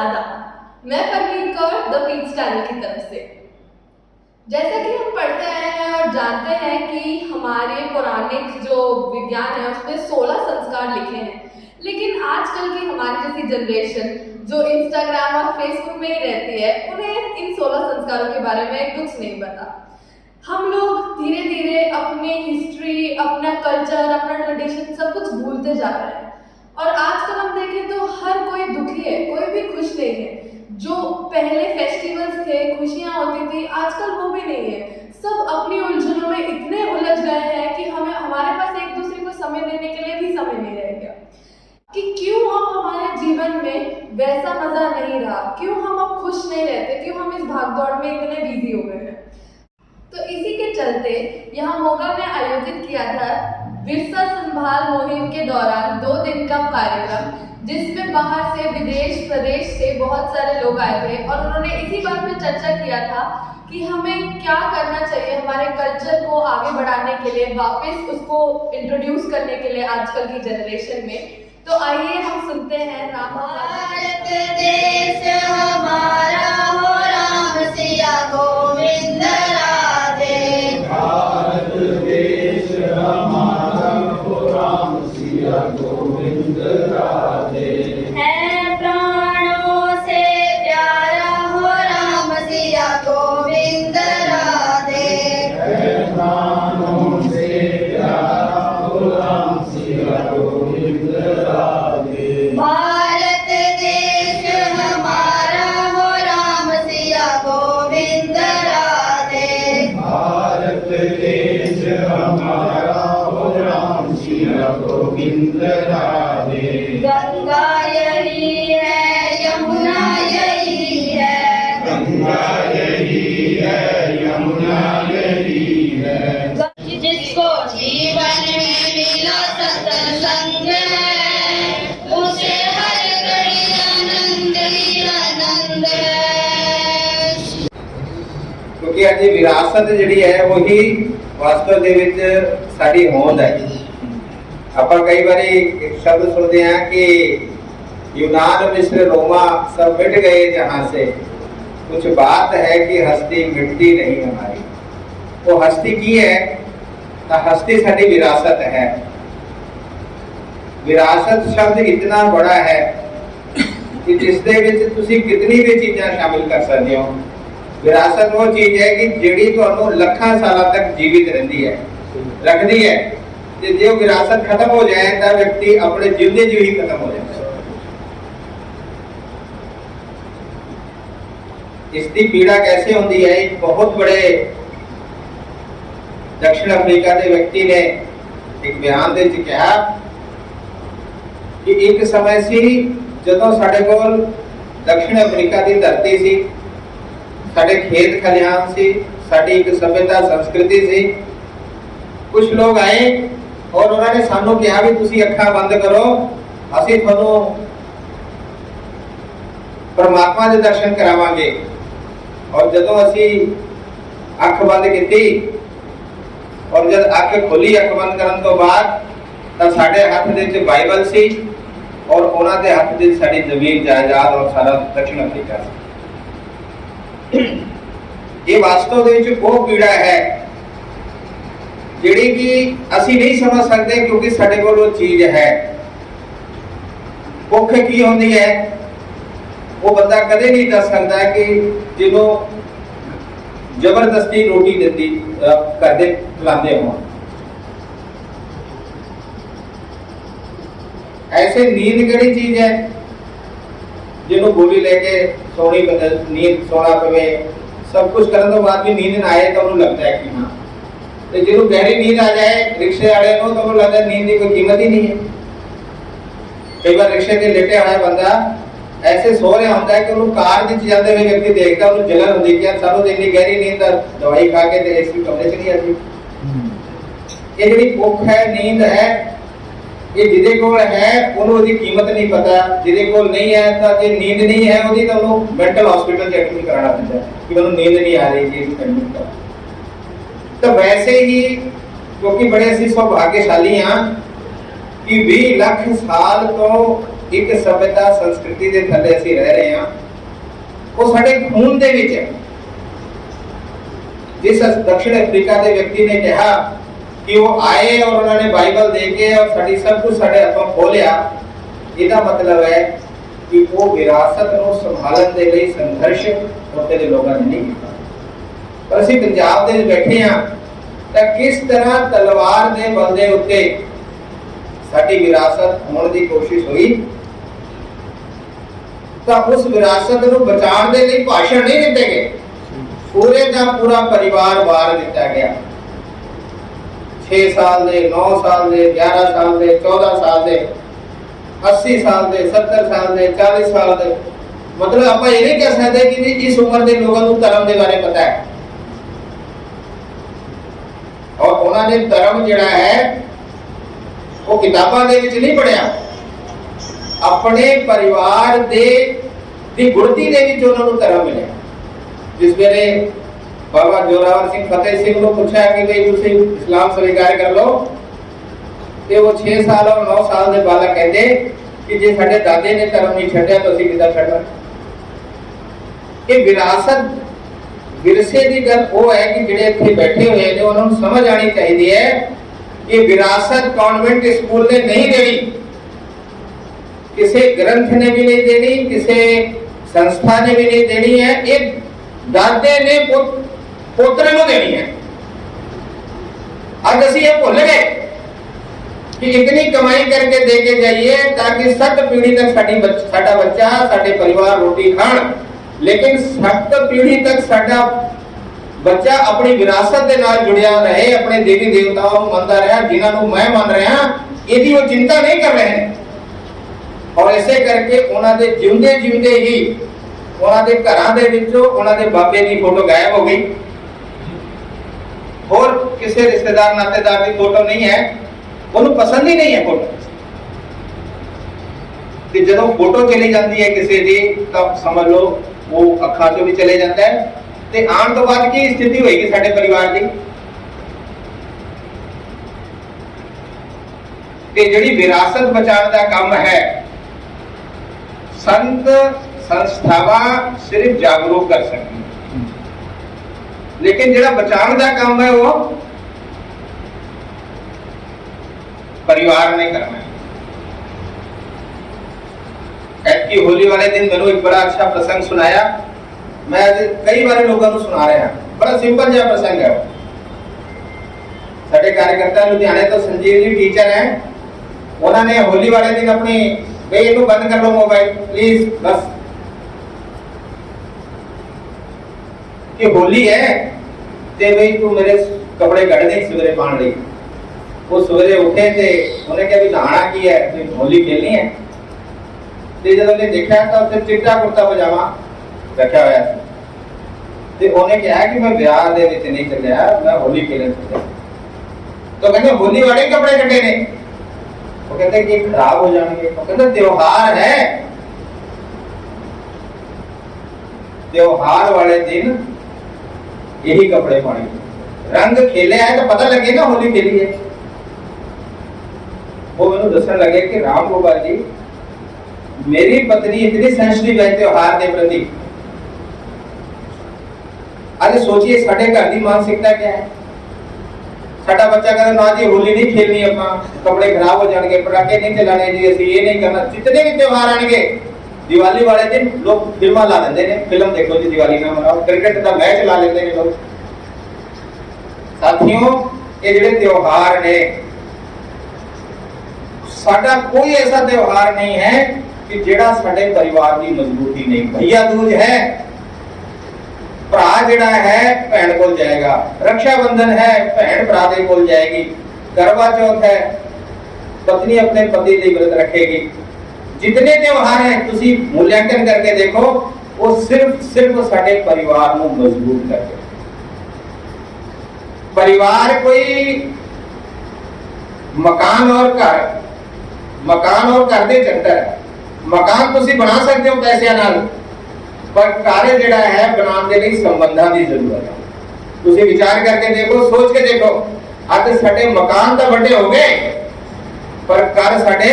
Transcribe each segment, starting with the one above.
आदाब। मैं Parveen Kaur the Peach channel की तरफ से। जैसा कि हम पढ़ते आए हैं और जानते हैं कि हमारे पौराणिक जो विज्ञान है उसमें 16 संस्कार लिखे हैं, लेकिन आजकल की हमारी जैसी जनरेशन जो इंस्टाग्राम और फेसबुक में ही रहती है, उन्हें इन 16 संस्कारों के बारे में कुछ नहीं पता। हम लोग धीरे धीरे अपनी हिस्ट्री, अपना कल्चर, अपना ट्रेडिशन सब कुछ भूलते जा रहे हैं और आजकल हम देखें तो हर कोई दुखी है, कोई भी खुश नहीं है। जो पहले फेस्टिवल्स थे, खुशियां होती थी, आजकल वो भी नहीं है। सब अपनी उलझनों में इतने उलझ गए हैं कि हमारे पास एक दूसरे को समय देने के लिए भी समय नहीं रह गया। कि क्यों हम हमारे जीवन में वैसा मजा नहीं रहा, क्यों हम अब खुश नहीं रहते, क्यों हम इस भागदौड़ में इतने बिजी हो गए हैं। तो इसी के चलते यहाँ मोगा में आयोजित किया था विरसा संभाल मुहिम के दौरान 2 दिन का कार्यक्रम, जिसमें बाहर से, विदेश प्रदेश से बहुत सारे लोग आए थे और उन्होंने इसी बात पे चर्चा किया था कि हमें क्या करना चाहिए हमारे कल्चर को आगे बढ़ाने के लिए, वापस उसको इंट्रोड्यूस करने के लिए आजकल की जनरेशन में। तो आइए हम सुनते हैं राम। भारत देश हमारा हो, राम सिया गोविंद राधे। भारत देश हमारा हो, राम सिया गोविंद राधे। है प्राणों से प्यारा हो, राम सिया गोविंद राधे। है प्राणों से प्यारा हो, राम सिया गोविंद राधे। भारत देश हमारा हो, राम सिया गोविंद राधे। भारत देश हमारा हो, राम सिया गोविंद राधे। गंगा यही है, यमुना यही है। गंगा यही है, यमुना यही है। जिसको जीवन में मिला सत्संग है, उसे हर घड़ी आनंद ही आनंद है। क्योंकि ਅੱਜ ਵਿਰਾਸਤ ਜਿਹੜੀ ਹੈ ਉਹੀ ਵਾਸਤਵ ਦੇ ਵਿੱਚ ਸਾਡੀ ਹੋਂਦ ਹੈ। ਆਪਾਂ ਕਈ ਵਾਰੀ ਇੱਕ ਸ਼ਬਦ ਸੁਣਦੇ ਹਾਂ ਕਿ यूनान मिस्र रोमा सब मिट गए जहाँ से, कुछ बात है कि हस्ती मिटती नहीं हमारी। वो हस्ती की है तो हस्ती साडी विरासत है। विरासत शब्द इतना बड़ा है कि जिसदे विच तुसी कितनी भी चीज़ां शामिल कर सकते हो। विरासत वो चीज़ है कि जिहड़ी तुहानूं लखां सालां तक जीवित रहिंदी है, रखदी है। ते जे विरासत खत्म हो जाए तो व्यक्ति अपने जिंदे जी ही खत्म हो जाता है। इसकी पीड़ा कैसे होती है? एक बहुत बड़े दक्षिण अफ्रीका के व्यक्ति ने एक बयान दे कहा कि एक समय सी जदों साडे कोल दक्षिण अफ्रीका की धरती सी, साडे खेत खलिहान सी, साडी एक सभ्यता संस्कृति सी। कुछ लोग आए और उन्होंने सानू कहा भी तुसी अखां बंद करो, असीं तुहानू परमात्मा के दर्शन करावांगे। और जदों असी अख बंद की और जब अख खोली, अख बंद करने तो बाद तो साडे हाथ दे विच बाइबल सी और उन्हां दे हाथ दे साडी जमीन जायदाद और सारा दक्षिण अफ्रीका सी। ये वास्तव दे विच वो पीड़ा है जिहड़ी कि असी नहीं समझ सकते, क्योंकि साडे कोल वो चीज है। भुख की होंदी है वो बंदा कदे नहीं दस सकता कि जिन्हों जबरदस्ती रोटी देती करते खिलाते हो। ऐसे नींद केड़ी चीज है जिन्हों गोली लेके सोनी नींद सोना पवे, सब कुछ करने तो बाद भी नींद ना आए तो उन्हें लगता है कि हाँ। तो जिन्हों गहरी नींद आ जाए रिक्शे वाले को तो उन्हें लगता है नींद की कोई कीमत ही नहीं है। कई बार रिक्शे के लेटे हुआ बंदा ऐसे सो रहा होता है कि उन्होंने कार में जाते हुए व्यक्ति देखता है, उन्हें जलन होती है, सानू तो इतनी गहरी नींद दवाई खा के ते एसी कमरे च नहीं आती। ये जिहड़ी भुख है, नींद है, ये जिहदे कोल है उन्होंने उसकी कीमत नहीं पता, जिहदे कोल नहीं है तो जे नींद नहीं है उसकी तो उन्होंने मेंटल हॉस्पिटल एडमिट कराना पैंदा है कि उन्होंने नींद नहीं आ रही जी एडमिट करो। तो वैसे ही क्योंकि बड़े असीं सौभाग्यशाली हाँ कि 20 लाख साल तो ਇੱਕ ਸਭਿਅਤਾ ਸੰਸਕ੍ਰਿਤੀ ਦੇ ਥੱਲੇ ਅਸੀਂ ਰਹਿ ਰਹੇ ਹਾਂ, ਉਹ ਸਾਡੇ ਖੂਨ ਦੇ ਵਿੱਚ ਹੈ। जिस दक्षिण अफ्रीका के व्यक्ति ने कहा कि वो आए और उन्होंने बाइबल देके और साड़ी सब कुछ साढ़े हाथों खो लिया, इसका मतलब है कि वो विरासत को संभालने के लिए संघर्ष उत्थे दे लोगों ने नहीं किया। पर ਅਸੀਂ ਪੰਜਾਬ ਦੇ ਬੈਠੇ ਹਾਂ ਤਾਂ किस तरह तलवार ਦੇ ਬਲ ਦੇ ਉੱਤੇ ਸਾਡੀ ਵਿਰਾਸਤ ਹੋਣ ਦੀ ਕੋਸ਼ਿਸ਼ ਹੋਈ, ਤਾਂ ਉਸ ਵਿਰਾਸਤ ਨੂੰ ਬਚਾਉਣ ਦੇ ਲਈ ਭਾਸ਼ਣ ਨਹੀਂ ਦਿੱਤੇ ਗਏ, पूरे का पूरा परिवार बाहर दिता गया। 6 साल दे, 9 साल दे, 11 साल दे, 14 साल दे, 80 साल दे, 70 साल दे, 40 साल दे। मतलब आप ये नहीं कह सकते कि जी इस उम्र के लोगों को धर्म के बारे पता है, और उन्होंने धर्म जिहड़ा है वो किताबां दे विच नहीं पढ़िया, अपने परिवार दे दी गुरती दे विच उन्हां नूं धर्म मिलिया। जिस वेले बाबा जोरावर सिंह फतेह सिंह को पूछा कि भाई तुम इस्लाम स्वीकार कर लो, तो वो 6 साल और 9 साल के बालक कहते कि जे साडे दादे ने धर्म नहीं छड्डिया तो असीं किदां छड्डना। ये विरासत विरसे की गल वो है कि जिहड़े इत्थे बैठे हुए ने उन्हां नूं समझ आनी चाहिए है कि विरासत कॉन्वेंट स्कूल ने नहीं देनी, किसी ग्रंथ ने भी नहीं देनी, किसी संस्था ने भी नहीं देनी है, एक दादे ने पोतरे को देनी है। आज असी ये भूल गए कि इतनी कमाई करके दे के जाइए ताकि 7 पीढ़ी तक साडा बच्चा साडे परिवार रोटी खाण, लेकिन 7 पीढ़ी तक साडा बच्चा अपनी विरासत के नाल जुड़िया रहे, अपने देवी देवताओं को मनता रहा जिन्हां नूं मैं मान रहा, इहदी वो चिंता नहीं कर रहे हैं। और ऐसे करके उन्हां दे जिंदे जिंदे ही उन्होंने घरों के विचों उन्होंने बाबे की फोटो गायब हो गई, और किसी रिश्तेदार नातेदार की फोटो नहीं है, उन्हें पसंद ही नहीं है फोटो। कि जो फोटो चली जाती है किसी की तब समझ लो वो अखां चों भी चले जाता है, ते आने तो बाद की स्थिति होगी साडे परिवार की। कि जिहड़ी विरासत बचाने का काम है, संत संस्थावां सिर्फ जागरूक कर सकती, लेकिन जिहड़ा बचाने का काम है वो परिवार ने करना है। ऐतकी होली वाले दिन मैंने एक बड़ा अच्छा प्रसंग सुनाया, मैं कई बार लोगों को सुना रहा, बड़ा सिंपल जहा प्रसंग है। साडे कार्यकर्ता लुधियाने तो संजीव जी टीचर हैं, उन्होंने होली वाले दिन अपनी भाई इनू बंद कर लो मोबाइल प्लीज, बस कि होली है ते भाई तू मेरे कपड़े कढ़ दे सवेरे पाण लई। वो सवेरे उठे थे, उन्हें कहा भी नहाना की है, तो होली खेलनी है। ते जब उन्हें देखा तो उसे चिट्टा कुर्ता पजामा रखा हुआ था, ते उन्हें कहा कि मैं ब्याह दे विच नहीं चलिया, मैं होली खेलने चलिया। तो कहते होली वाले कपड़े कटे ने, वो कहते कि खराब हो जाएंगे। वो कहते त्योहार है, त्योहार वाले दिन यही कपड़े पाने, रंग खेले है तो पता लगे ना होली खेली है। वो मैंने दसन लगे कि राम गोपाल जी मेरी पत्नी इतनी सेंसिटिव है त्योहार के प्रति। अरे सोचिए साडे घर की मानसिकता क्या है, साडा बच्चा कहता ना जी होली नहीं खेलनी, अपना कपड़े खराब हो जाएंगे, पटाखे नहीं चलाने जी, असं ये नहीं करना। जितने भी त्योहार आएंगे, दिवाली वाले दिन लोग फिल्म ला लेते हैं, फिल्म देखो जी दिवाली ना मनाओ, क्रिकेट का मैच ला लेते हैं लोग। साथियों ये जिहड़े त्योहार ने, साडा कोई ऐसा त्योहार नहीं है कि जिहड़ा साडे परिवार की मजबूती नहीं। भैया दूज है, भरा जिहड़ा है भैन कोल जाएगा, रक्षाबंधन है भैन भरा दे कोल जाएगी, करवा चौथ है पत्नी अपने पति की व्रत रखेगी। जितने त्योहार हैं तुसी मूल्यांकन करके देखो, वो सिर्फ साडे परिवार को मजबूत करते। परिवार कोई मकान और घर दे चक्कर है। मकान तुसी बना सकते हो पैसे नाल, पर कार्य जिहड़ा है बनाने के लिए संबंधां की जरूरत है। तुसी विचार करके देखो, सोच के देखो, आज साडे मकान तो बड़े हो गए पर घर साडे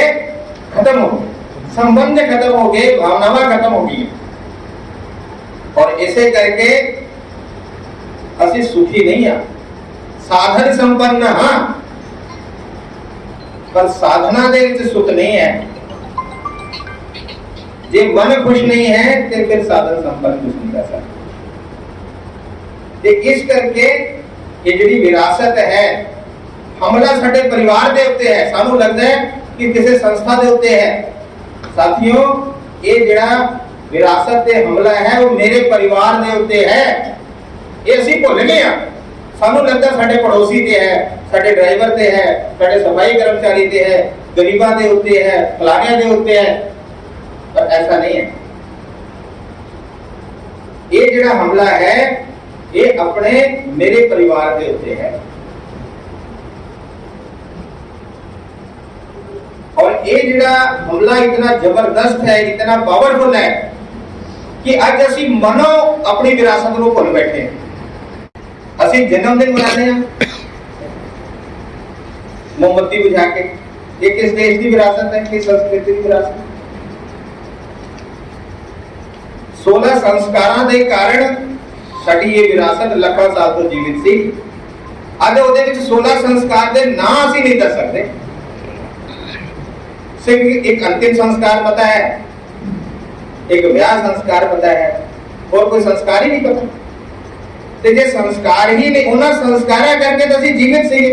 खत्म हो गए। संबंध खत्म हो गए, भावनावां खत्म हो गई और इसे करके ਅਸੀਂ सुखी नहीं हाँ, साधन संपन्न हाँ, पर साधना दे विच सुख नहीं है। जे मन खुश नहीं है तो फिर साधन संपन्न कुछ नहीं कर सकते। ते इस करके ये जिहड़ी विरासत है, हमला साडे परिवार दे उत्ते है, सानू लगदा है कि किसी संस्था दे उत्ते है। साथियों, ये जिहड़ा विरासत ते हमला है वो मेरे परिवार दे उत्ते है, ये ਅਸੀਂ ਭੁੱਲ ਗਏ ਆ। ਸਾਨੂੰ ਲੱਗਦਾ ਸਾਡੇ ਪੜੋਸੀ ਤੇ ਹੈ, ਸਾਡੇ ਡਰਾਈਵਰ ਤੇ ਹੈ, ਸਾਡੇ ਸਫਾਈ ਕਰਮਚਾਰੀ ਤੇ ਹੈ, ਗਰੀਬਾਂ ਦੇ ਉੱਤੇ ਹੈ, ਫਲਾਣਿਆਂ ਦੇ ਉੱਤੇ ਹੈ, ਪਰ ਐਸਾ ਨਹੀਂ ਹੈ। ਇਹ ਜਿਹੜਾ ਹਮਲਾ ਹੈ ਇਹ ਆਪਣੇ ਮੇਰੇ ਪਰਿਵਾਰ ਦੇ ਉੱਤੇ ਹੈ और ये जिहड़ा हमला इतना जबरदस्त है, इतना पावरफुल है कि अज असी मनो अपनी विरासत को भुल बैठे हैं। ਅਸੀਂ जन्मदिन मनाते हैं मोमबत्ती बुझा के। ये किस देश की विरासत है, किस संस्कृति की विरासत है? 16 संस्कारां दे कारण साडी ये विरासत ਲੱਖਾਂ साल तो जीवित सी। ਅੱਜ ਉਹਦੇ ਵਿੱਚ 16 संस्कार ਦੇ ਨਾਂ ਅਸੀਂ नहीं दस सकते। सिर्फ एक अंतिम संस्कार पता है, एक ब्याह संस्कार पता है, और कोई संस्कार ही नहीं पता। ते जे संस्कार ही नहीं, उन्हां संस्कारां करके तो ਅਸੀਂ जीवित ਸੀਗੇ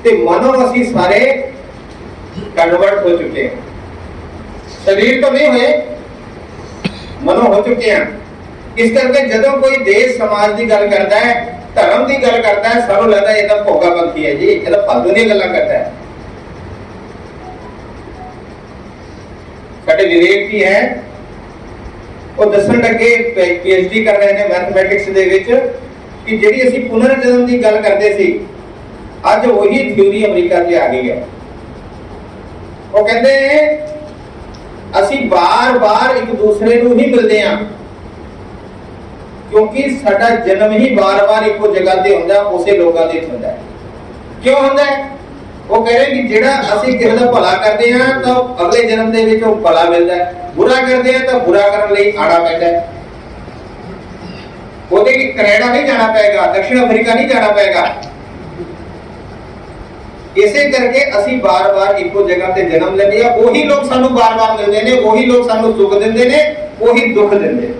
ते मनो ਅਸੀਂ ਸਾਰੇ कन्वर्ट हो चुके हैं। शरीर तो नहीं हुए, मनो हो चुके हैं। इस करके जदों कोई देश समाज की गल करता है, धर्म की गल करता है, सानू लगता है ये तो भोगापंथी है जी, ये तो फालतू दी गल्लां करता है। साडे विवेक जी है वो दसन लगे, पीएचडी कर रहे हैं मैथमैटिक्स दे विच, कि जिहड़ी असीं पुनर्जन्म की गल करते सी, अज वही थ्योरी अमरीका से आ गई है। वो कहते हैं असीं बार-बार एक दूसरे नूं ही मिलदे हां, क्योंकि साडा जन्म ही बार-बार इक्को जगह ते हुंदा, उसे लोकां दे हुंदा है। क्यों हुंदा है? वो कह रहे कि जिहड़ा असीं किसी दा भला करदे हां तो अगले जन्म दे विच ओह भला मिलदा है, बुरा करदे हां तो बुरा करन लई आना पैंदा है। ਉਹਦੇ ਲਈ ਕੈਨੇਡਾ नहीं जाना पएगा, दक्षिण अफ्रीका नहीं जाना पएगा। इसे करके ਅਸੀਂ बार-बार ਇੱਕੋ जगह ਤੇ जन्म ਲੈਂਦੇ ਆ, ਉਹੀ ਲੋਕ ਸਾਨੂੰ बार-बार ਮਿਲਦੇ ਨੇ, ਉਹੀ ਲੋਕ ਸਾਨੂੰ ਸੁੱਖ ਦਿੰਦੇ ਨੇ, ਉਹੀ ਦੁੱਖ ਦਿੰਦੇ ਨੇ।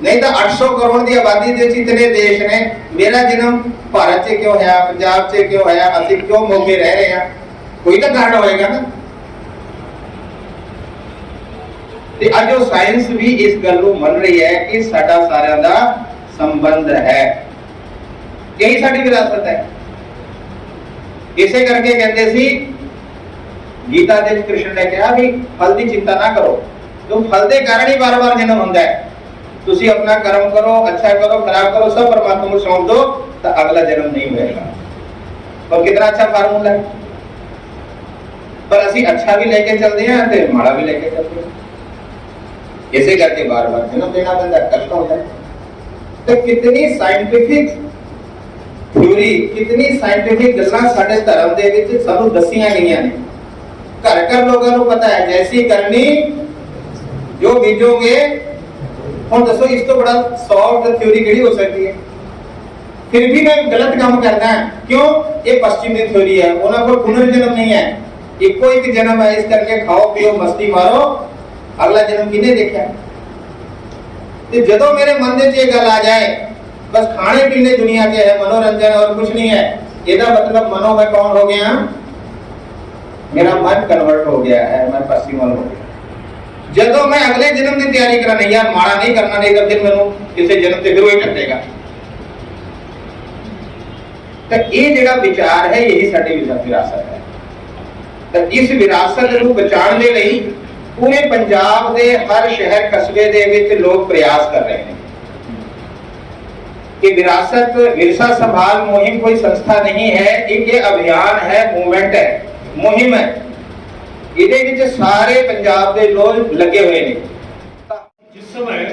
नहीं तो 800 करोड़ की आबादी ਦੇ इतने देश ने, मेरा जन्म भारत से क्यों है, पंजाब से क्यों है, ਅਸੀਂ क्यों मोगे रह रहे हैं? कोई तो कारण होएगा ना। ਤੇ ਅੱਜ ਉਹ ਸਾਇੰਸ ਵੀ ਇਸ ਗੱਲ ਨੂੰ ਮੰਨ ਰਹੀ ਹੈ ਕਿ ਸਾਡਾ ਸਾਰਿਆਂ ਦਾ ਸੰਬੰਧ ਹੈ, ਇਹੀ ਸਾਡੀ ਵਿਰਾਸਤ ਹੈ। ਇਸੇ ਕਰਕੇ ਕਹਿੰਦੇ ਸੀ ਗੀਤਾ ਦੇ ਵਿੱਚ ਕ੍ਰਿਸ਼ਨ ਨੇ ਕਿਹਾ ਵੀ ਫਲ ਦੀ ਚਿੰਤਾ ਨਾ ਕਰੋ, ਜੋ ਫਲ ਦੇ ਕਾਰਨ ਹੀ ਬਾਰ-ਬਾਰ ਜਨਮ ਹੁੰਦਾ ਹੈ। ਤੁਸੀਂ अपना कर्म करो, अच्छा करो, खराब करो, सब परमात्मा को सौंप दो तो अगला जन्म नहीं होएगा। और कितना अच्छा फार्मूला है। पर ਅਸੀਂ अच्छा भी लेके चलते हैं ਤੇ माड़ा भी लेके चलते हैं। इसे करके बार-बार जन्म देना पैंदा, कष्ट होता है। तो कितनी साइंटिफिक थ्योरी, कितनी साइंटिफिक गल्लां ਸਾਡੇ ਧਰਮ ਦੇ ਵਿੱਚ ਸਾਨੂੰ ਦੱਸੀਆਂ ਗਈਆਂ ਨੇ। ਘਰ ਲੋਕਾਂ ਨੂੰ ਪਤਾ है, जैसी करनी जो बीजोगे। ਹੁਣ ਦੱਸੋ ਇਸ ਤੋਂ ਬੜਾ ਸੌਫਟ ਥਿਉਰੀ ਕਿਹੜੀ ਹੋ ਸਕਦੀ ਹੈ? ਫਿਰ ਵੀ ਮੈਂ ਗਲਤ ਕੰਮ ਕਰਦਾ ਹਾਂ, ਕਿਉਂ? ਇਹ ਪश्चिमी ਥਿਉਰੀ ਹੈ, ਉਹਨਾਂ ਕੋਲ ਪੁਨਰਜਨਮ ਨਹੀਂ ਹੈ, ਇੱਕੋ ਇੱਕ ਜਨਮ ਹੈ। ਇਸ ਕਰਕੇ ਖਾਓ ਪੀਓ ਮਸਤੀ ਮਾਰੋ, ਅਗਲਾ ਜਨਮ ਕਿਹਨੇ ਦੇਖਿਆ? ਤੇ ਜਦੋਂ ਮੇਰੇ ਮਨ ਦੇ 'ਚ ਇਹ ਗੱਲ ਆ ਜਾਏ ਬਸ ਖਾਣੇ ਪੀਣੇ ਦੁਨੀਆ 'ਚ ਹੈ, मनोरंजन और कुछ नहीं है, ਇਹਦਾ मतलब मनो मैं कौन हो गया? मेरा मन कन्वर्ट हो गया है, मैं पश्चिमल हो गया। ਜਦੋਂ मैं अगले जन्म की तैयारी करा, नहीं यार माड़ा नहीं करना, नहीं तो फिर मैनू किसी जन्म से फिर वही कटेगा। तो ये जिहड़ा विचार है यही साडी विरासत है। तो इस विरासत नूं बचाउण दे लई पूरे पंजाब दे हर शहर कस्बे दे विच लोग प्रयास कर रहे हैं कि विरासत विरसा संभाल मुहिम कोई संस्था नहीं है, एक ये अभियान है, मूवमेंट है, मुहिम है। ਇਹਦੇ ਵਿੱਚ ਸਾਰੇ ਪੰਜਾਬ ਦੇ ਲੋਕ लगे हुए हैं। जिस समय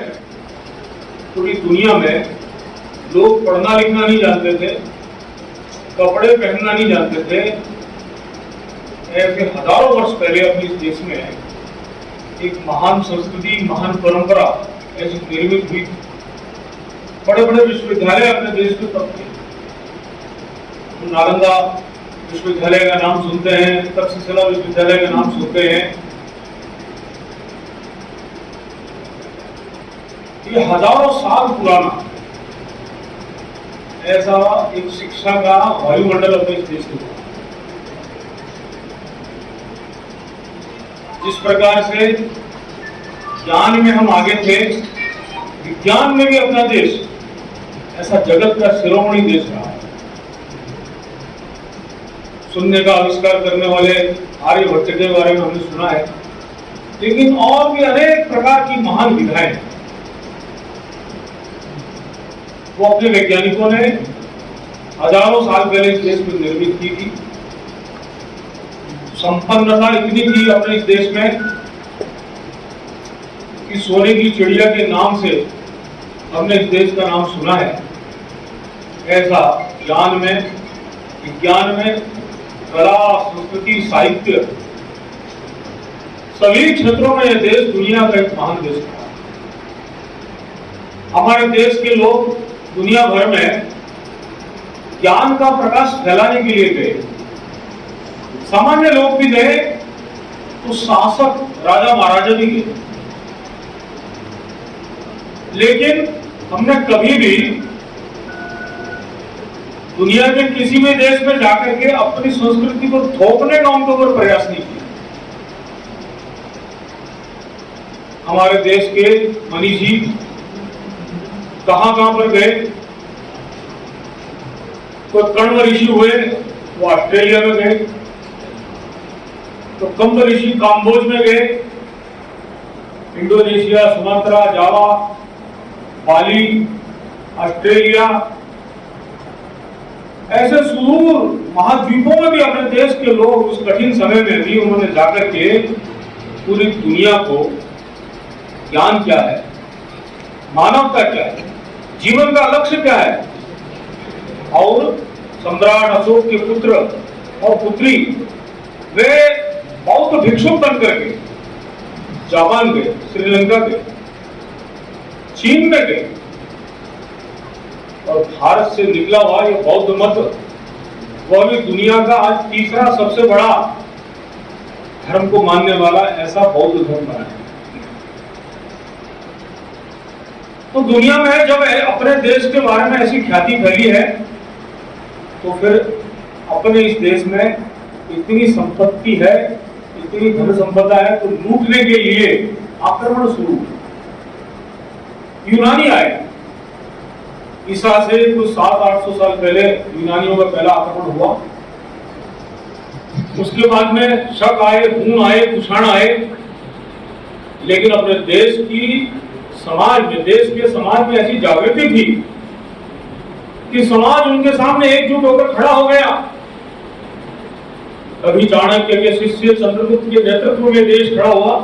पूरी दुनिया में लोग पढ़ना लिखना नहीं जानते थे, कपड़े पहनना नहीं जानते थे, ऐसे हजारों वर्ष पहले अपने इस देश में एक महान संस्कृति, महान परंपरा ऐसी निर्मित हुई। बड़े बड़े विश्वविद्यालय अपने देश में तब थे। नालंदा विश्वविद्यालय का नाम सुनते हैं, तक्षशिला विश्वविद्यालय का नाम सुनते हैं। ये हजारों साल पुराना ऐसा एक शिक्षा का वायुमंडल अपने इस देश में। जिस प्रकार से ज्ञान में हम आगे थे, विज्ञान में भी अपना देश ऐसा जगत का शिरोमणि देश रहा है। शून्य का आविष्कार करने वाले आर्यभट्ट के बारे में हमने सुना है, लेकिन और भी अनेक प्रकार की महान विधाएं वो अपने वैज्ञानिकों ने हजारों साल पहले इस देश में निर्मित की थी। संपन्नता इतनी थी अपने इस देश में कि सोने की चिड़िया के नाम से हमने इस देश का नाम सुना है। ऐसा ज्ञान में, विज्ञान में, कला, संस्कृति, साहित्य, सभी क्षेत्रों में यह देश दुनिया का एक महान देश था। हमारे देश के लोग दुनिया भर में ज्ञान का प्रकाश फैलाने के लिए गए। सामान्य लोग भी गए, तो शासक, राजा महाराजा भी गए। लेकिन हमने कभी भी दुनिया के किसी भी देश में जाकर के अपनी संस्कृति को थोपने का उनके ऊपर प्रयास नहीं किया। हमारे देश के मनीषी कहां पर गए। तो कण्व ऋषि हुए, वो ऑस्ट्रेलिया में गए। तो कंब ऋषि काम्बोज में गए, इंडोनेशिया, सुमात्रा, जावा, बाली, ऑस्ट्रेलिया, ऐसे सुदूर महाद्वीपों में भी अपने देश के लोग उस कठिन समय में भी उन्होंने जाकर के पूरी दुनिया को ज्ञान क्या है, मानवता क्या है, जीवन का लक्ष्य क्या है, और सम्राट अशोक के पुत्र और पुत्री वे बौद्ध भिक्षुक बनकर के जापान गए, श्रीलंका गए, चीन में गए, और भारत से निकला हुआ ये बौद्ध मत वह भी दुनिया का आज तीसरा सबसे बड़ा धर्म को मानने वाला ऐसा बौद्ध धर्म बना है। तो दुनिया में जब अपने देश के बारे में ऐसी ख्याति फैली है, तो फिर अपने इस देश में इतनी संपत्ति है, इतनी धन संपदा है, तो लूटने के लिए आक्रमण शुरू। यूनानी आए, ईसा से कुछ 700-800 साल पहले यूनानियों का पहला आक्रमण हुआ। उसके बाद में शक आए, हून आए, कुषाण आए, लेकिन अपने देश की समाज में, देश के समाज में ऐसी जागृति थी कि समाज उनके सामने एकजुट होकर खड़ा हो गया। कभी चाणक्य के शिष्य चंद्रगुप्त के नेतृत्व में देश खड़ा हुआ,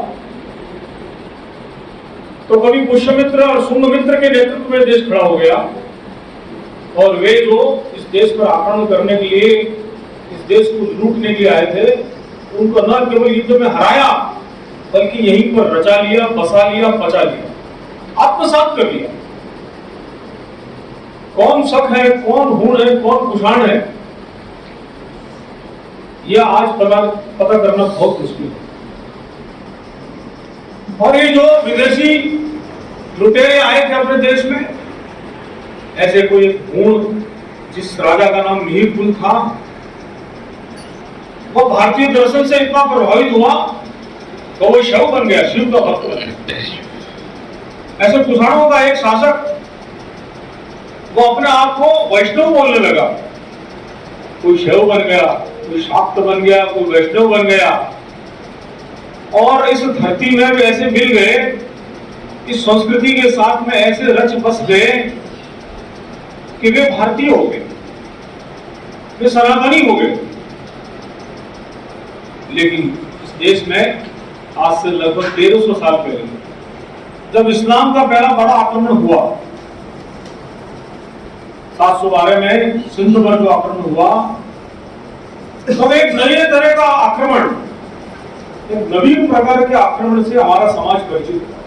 तो कभी पुष्यमित्र और शुंभमित्र के नेतृत्व में देश खड़ा हो गया। और वे जो इस देश पर आक्रमण करने के लिए, इस देश को लूटने के लिए आए थे, उनको न केवल युद्ध में हराया, बल्कि यहीं पर रचा लिया, बसा लिया, पचा लिया, आत्मसात कर लिया। कौन शक है, कौन हूण है, कौन कुषाण है, यह आज पता करना बहुत मुश्किल है। और ये जो विदेशी लुटेरे आए थे अपने देश में, ऐसे कोई हूण जिस राजा का नाम मिहिरकुंड था, वो भारतीय दर्शन से इतना प्रभावित हुआ तो वो शव बन गया, शिव का भक्त बन गया। ऐसे कुषाणों का एक शासक वो अपने आप को वैष्णव बोलने लगा। कोई शैव बन गया, कोई शाक्त बन गया, कोई वैष्णव बन गया, और इस धरती में वे ऐसे मिल गए, इस संस्कृति के साथ में ऐसे रच बस गए कि वे भारतीय हो गए, वे सनातनी हो गए। लेकिन इस देश में आज से लगभग 1300 साल पहले जब इस्लाम का पहला बड़ा आक्रमण हुआ, 712 में सिंध पर जो आक्रमण हुआ, तो एक नए तरह का आक्रमण, एक नवीन प्रकार के आक्रमण से हमारा समाज परिचित हुआ।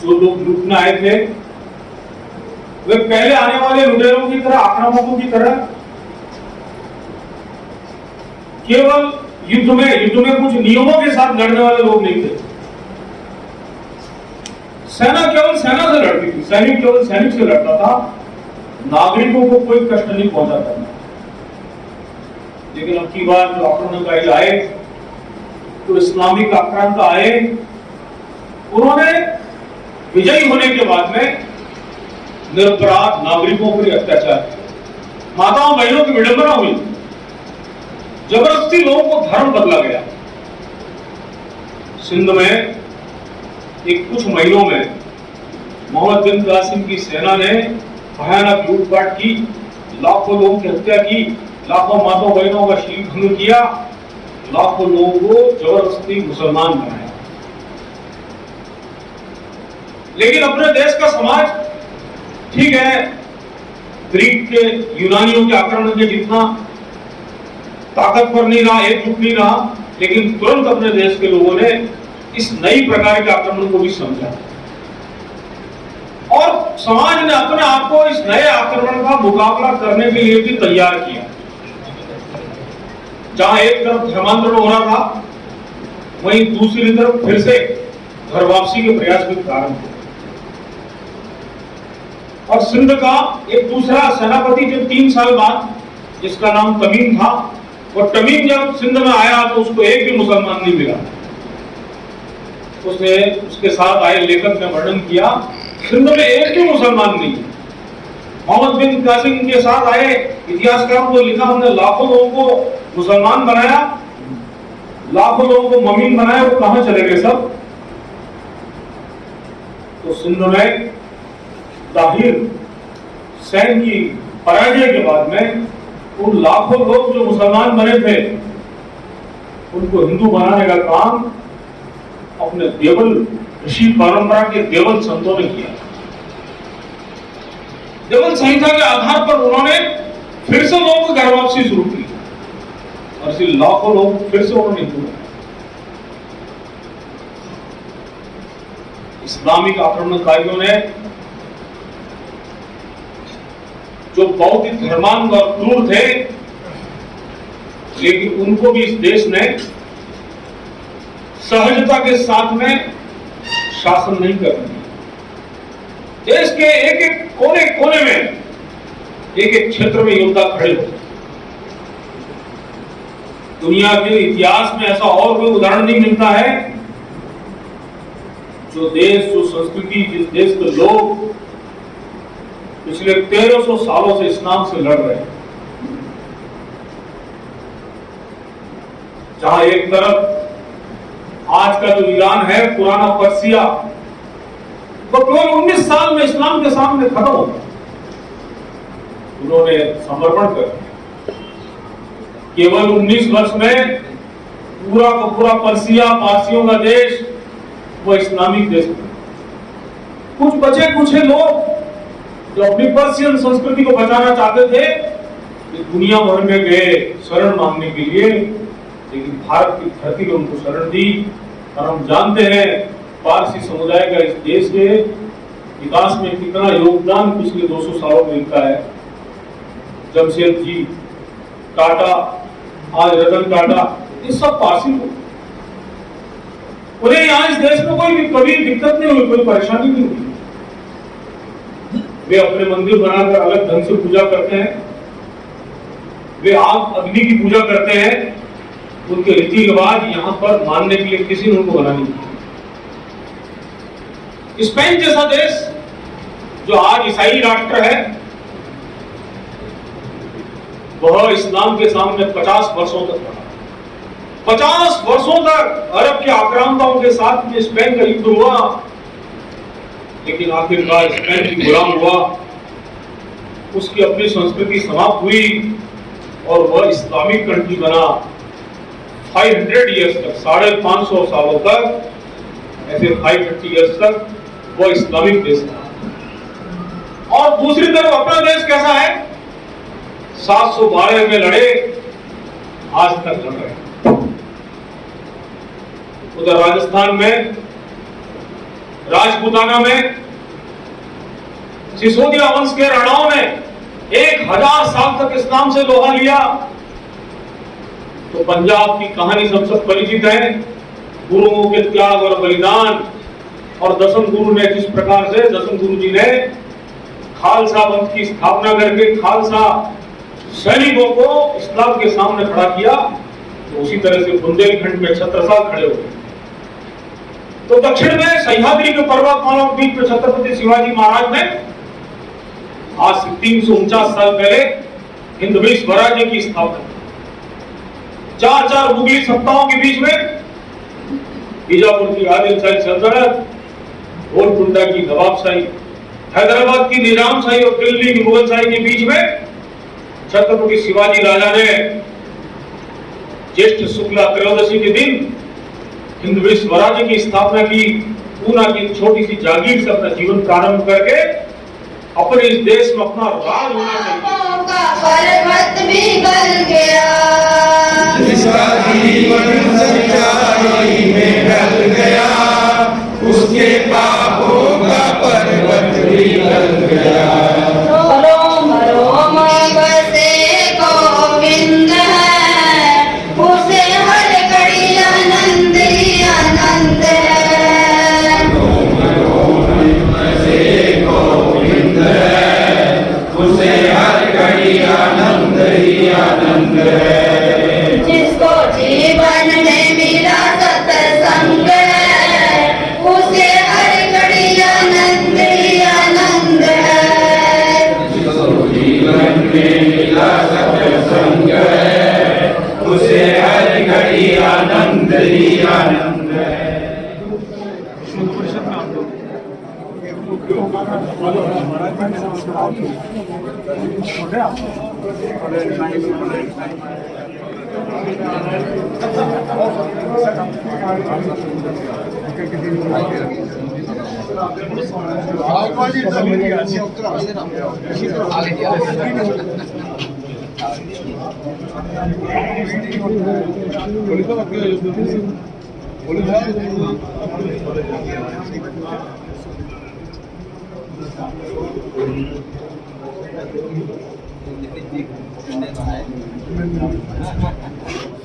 जो लोग लूटने आए थे वे पहले आने वाले लुटेरों की तरह, आक्रामकों की तरह केवल युद्ध में कुछ नियमों के साथ लड़ने वाले लोग नहीं थे। सेना केवल सेना से लड़ती थी, सैनिक केवल सैनिक से लड़ता था, नागरिकों को कोई कष्ट नहीं पहुंचाता था। लेकिन अब की बार जो आक्रमणकारी आए, जो इस्लामिक आक्रांता आए, उन्होंने विजयी होने के बाद में निरपराध नागरिकों पर अत्याचार किया, माताओं बहनों की विडंबना हुई, जबरदस्ती लोगों को धर्म बदला गया। सिंध में एक कुछ महीनों में मोहम्मद बिन कासिम की सेना ने भयानक लूटपाट की, लाखों लोगों की हत्या की, लाखों माताओं बहनों का शील भंग किया, लाखों लोगों को जबरदस्ती मुसलमान बनाया। लेकिन अपने देश का समाज ठीक है, ग्रीक के, यूनानियों के आक्रमण के जितना ताकतवर नहीं रहा, एकजुट नहीं रहा, लेकिन तुरंत अपने देश के लोगों ने इस नई प्रकार के आक्रमण को भी समझा और समाज ने अपने आप को इस नए आक्रमण का मुकाबला करने के लिए भी तैयार किया। जहां एक तरफ धर्मांतरण हो रहा था, वहीं दूसरी तरफ फिर से घर वापसी के प्रयास भी प्रारंभ हुए। और सिंध का एक दूसरा सेनापति जब 3 साल बाद, जिसका नाम तमीम था, और तमीम जब सिंध में आया तो उसको एक भी मुसलमान नहीं मिला। उसने उसके साथ आए लेखक ने वर्णन किया, सिंध में एक भी मुसलमान नहीं। मोहम्मद बिन कासिम के साथ आए इतिहासकारों को लिखा, हमने लाखों लोगों को मुसलमान बनाया, लाखों लोगों को ममीन बनाया, वो कहां चले गए सब? तो सिंध में ताहिर सैन की पराजय के बाद में उन लाखों लोग जो मुसलमान बने थे, उनको हिंदू बनाने का काम अपने देवल ऋषि परंपरा के देवल संतों ने किया। देवल संहिता के आधार पर उन्होंने फिर से लोगों को घर वापसी शुरू की और इसी लाखों लोग फिर से उन्होंने हिंदू बनाए। इस्लामिक आक्रमणकारियों ने, जो बहुत ही धर्मांध और क्रूर थे, लेकिन उनको भी इस देश ने सहजता के साथ में शासन नहीं कर दिया। देश के एक एक कोने कोने में, एक एक क्षेत्र में योद्धा खड़े हो। दुनिया के इतिहास में ऐसा और कोई उदाहरण नहीं मिलता है जो देश, जो संस्कृति, जिस देश के लोग पिछले 1300 सालों से इस्लाम से लड़ रहे हैं, जहां एक तरफ आज का जो ईरान है, पुराना पर्सिया, वो केवल 19 साल में इस्लाम के सामने खत्म हो गया। उन्होंने समर्पण कर दिया। केवल 19 वर्ष में पूरा का पूरा पर्सिया, पारसियों का देश, वो इस्लामिक देश बना। कुछ बचे कुछ लोग जो अपनी पर्सियन संस्कृति को बचाना चाहते थे, कि दुनिया भर में गए शरण मांगने के लिए, लेकिन भारत की धरती में उनको शरण दी। और हम जानते हैं पारसी समुदाय का इस देश के विकास में कितना योगदान पिछले 200 सालों में मिलता है। जमशेद जी, टाटा, आज रतन टाटा, ये सब पारसी लोग। उन्हें यहाँ इस देश में कोई कभी दिक्कत नहीं हुई, कोई परेशानी नहीं हुई। वे अपने मंदिर बनाकर अलग ढंग से पूजा करते हैं, वे आग अग्नि की पूजा करते हैं। उनके रीति रिवाज यहाँ पर मानने के लिए किसी ने उनको मना नहीं किया। स्पेन जैसा देश जो आज ईसाई राष्ट्र है, वह इस्लाम के सामने 50 वर्षों तक रहा। 50 वर्षों तक अरब के आक्रांताओं के साथ में स्पेन का युद्ध हुआ, लेकिन आखिरकार स्पेन की गुलाम हुआ, उसकी अपनी संस्कृति समाप्त हुई और वह इस्लामिक कंट्री बना। 500 ईयर्स तक, 550 सालों तक, ऐसे 550 ईयर्स तक वह इस्लामिक देश था। और दूसरी तरफ अपना देश कैसा है? 712 में लड़े, आज तक चल रहे हैं। उधर राजस्थान में राजपूताना में सिसोदिया वंश के राणाओं ने 1000 साल तक इस्लाम से लोहा लिया। तो पंजाब की कहानी सबसे परिचित है, गुरुओं के त्याग और बलिदान। और दसम गुरु ने जिस प्रकार से दसम गुरु जी ने खालसा पंथ की स्थापना करके खालसा सैनिकों को इस्लाम के सामने खड़ा किया, तो उसी तरह से बुंदेलखंड में छत्रसाल खड़े हो गए। तो दक्षिण में सह्याद्री के पर्वतमालाओं के बीच में छत्रपति शिवाजी महाराज ने आज से 349 साल पहले हिंदवी स्वराज्य की स्थापना। 4 मुगली सत्ताओं के बीच में बीजापुर की आदिलशाही सल्तनत, गोलकुंडा की नवाबशाही, हैदराबाद की निजामशाही और दिल्ली की मुगलशाही के बीच में छत्रपति शिवाजी राजा ने ज्येष्ठ शुक्ला त्रयोदशी के दिन हिंदवी स्वराज्य की स्थापना की। पूना की छोटी सी जागीर से अपना जीवन प्रारंभ करके अपने इस देश में अपना राज होना चाहिए। का पर्वत भी गल गया, जिसका जीवन सच्चाई में ढल गया, उसके पापों का पर्वत भी गल गया। रोम रोम बसे गोविंद है, उसे हर घड़ी आनंद ही आनंद है। रोम रोम बसे गोविंद है, उसे हर घड़ी आनंद ही आनंद है। जिसको जीवन में मिला सत्संग है, उसे हर घड़ी आनंद ही आनंद है। जिसको जीवन में मिला सत्संग है, उसे हर घड़ी आनंद ही आनंद है। है